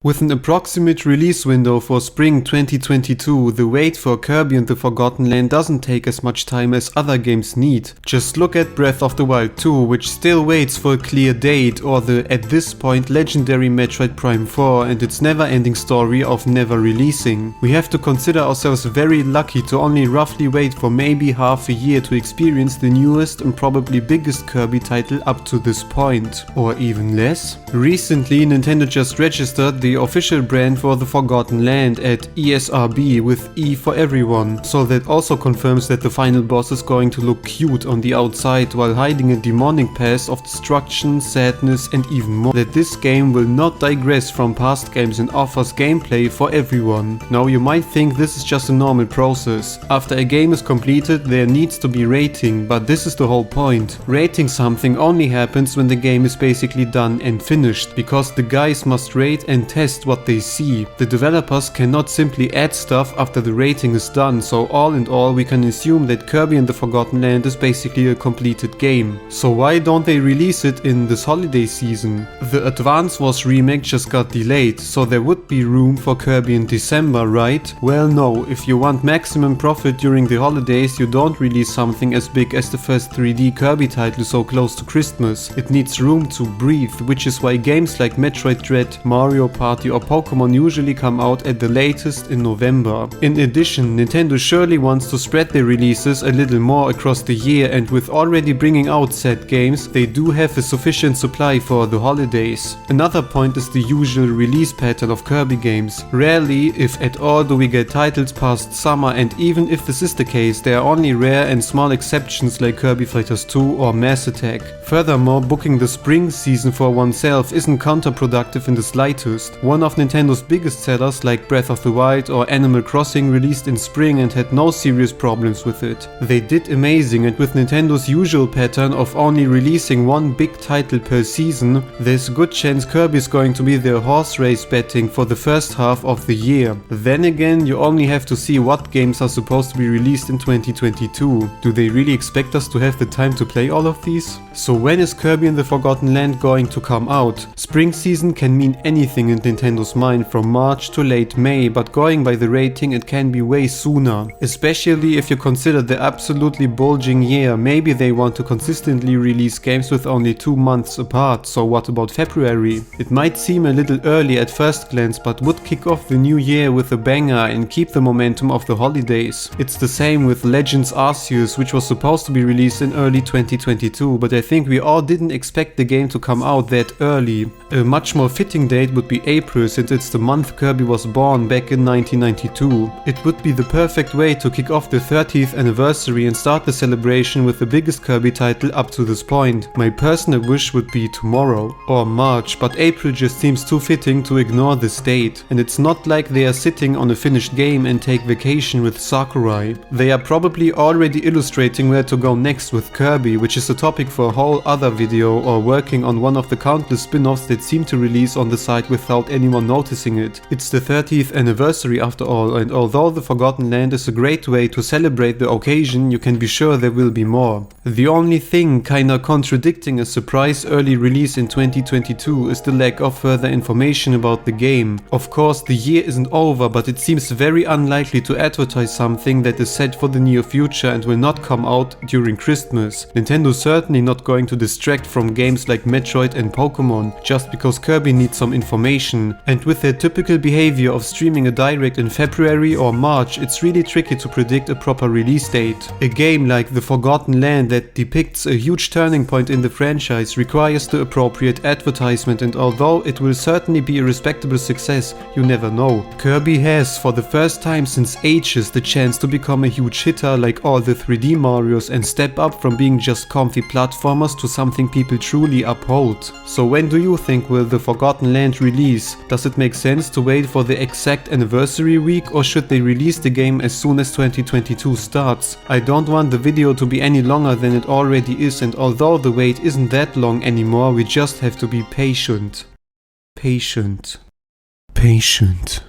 With an approximate release window for spring 2022, the wait for Kirby and the Forgotten Land doesn't take as much time as other games need. Just look at Breath of the Wild 2, which still waits for a clear date, or the, at this point, legendary Metroid Prime 4 and its never-ending story of never releasing. We have to consider ourselves very lucky to only roughly wait for maybe half a year to experience the newest and probably biggest Kirby title up to this point. Or even less. Recently, Nintendo just registered the official brand for the Forgotten Land at ESRB with E for everyone, so that also confirms that the final boss is going to look cute on the outside while hiding a demonic past of destruction, sadness and even more. That this game will not digress from past games and offers gameplay for everyone. Now you might think this is just a normal process. After a game is completed there needs to be rating, but this is the whole point. Rating something only happens when the game is basically done and finished, because the guys must rate and test what they see. The developers cannot simply add stuff after the rating is done, so all in all we can assume that Kirby and the Forgotten Land is basically a completed game. So why don't they release it in this holiday season? The Advance Wars remake just got delayed, so there would be room for Kirby in December, right? Well no, if you want maximum profit during the holidays you don't release something as big as the first 3D Kirby title so close to Christmas. It needs room to breathe, which is why games like Metroid Dread, Mario Party or Pokemon usually come out at the latest in November. In addition, Nintendo surely wants to spread their releases a little more across the year, and with already bringing out said games, they do have a sufficient supply for the holidays. Another point is the usual release pattern of Kirby games. Rarely, if at all, do we get titles past summer, and even if this is the case, there are only rare and small exceptions like Kirby Fighters 2 or Mass Attack. Furthermore, booking the spring season for oneself isn't counterproductive in the slightest. One of Nintendo's biggest sellers like Breath of the Wild or Animal Crossing released in spring and had no serious problems with it. They did amazing, and with Nintendo's usual pattern of only releasing one big title per season, there's a good chance Kirby is going to be their horse race betting for the first half of the year. Then again, you only have to see what games are supposed to be released in 2022. Do they really expect us to have the time to play all of these? So when is Kirby and the Forgotten Land going to come out? Spring season can mean anything in Nintendo's mind from March to late May, but going by the rating it can be way sooner. Especially if you consider the absolutely bulging year, maybe they want to consistently release games with only 2 months apart, so what about February? It might seem a little early at first glance, but would kick off the new year with a banger and keep the momentum of the holidays. It's the same with Legends Arceus, which was supposed to be released in early 2022, but I think we all didn't expect the game to come out that early. A much more fitting date would be April, since it's the month Kirby was born back in 1992. It would be the perfect way to kick off the 30th anniversary and start the celebration with the biggest Kirby title up to this point. My personal wish would be tomorrow or March, but April just seems too fitting to ignore this date. And it's not like they are sitting on a finished game and take vacation with Sakurai. They are probably already illustrating where to go next with Kirby, which is a topic for a whole other video, or working on one of the countless spin-offs that seem to release on the site without anyone noticing it. It's the 30th anniversary after all, and although the Forgotten Land is a great way to celebrate the occasion, you can be sure there will be more. The only thing kinda contradicting a surprise early release in 2022 is the lack of further information about the game. Of course, the year isn't over, but it seems very unlikely to advertise something that is set for the near future and will not come out during Christmas. Nintendo's certainly not going to distract from games like Metroid and Pokemon just because Kirby needs some information, and with their typical behavior of streaming a direct in February or March, it's really tricky to predict a proper release date. A game like The Forgotten Land that depicts a huge turning point in the franchise requires the appropriate advertisement, and although it will certainly be a respectable success, you never know. Kirby has, for the first time since ages, the chance to become a huge hitter like all the 3D Marios and step up from being just comfy platformers to something people truly uphold. So when do you think will The Forgotten Land release? Does it make sense to wait for the exact anniversary week, or should they release the game as soon as 2022 starts? I don't want the video to be any longer than it already is, and although the wait isn't that long anymore, we just have to be patient. Patient. Patient.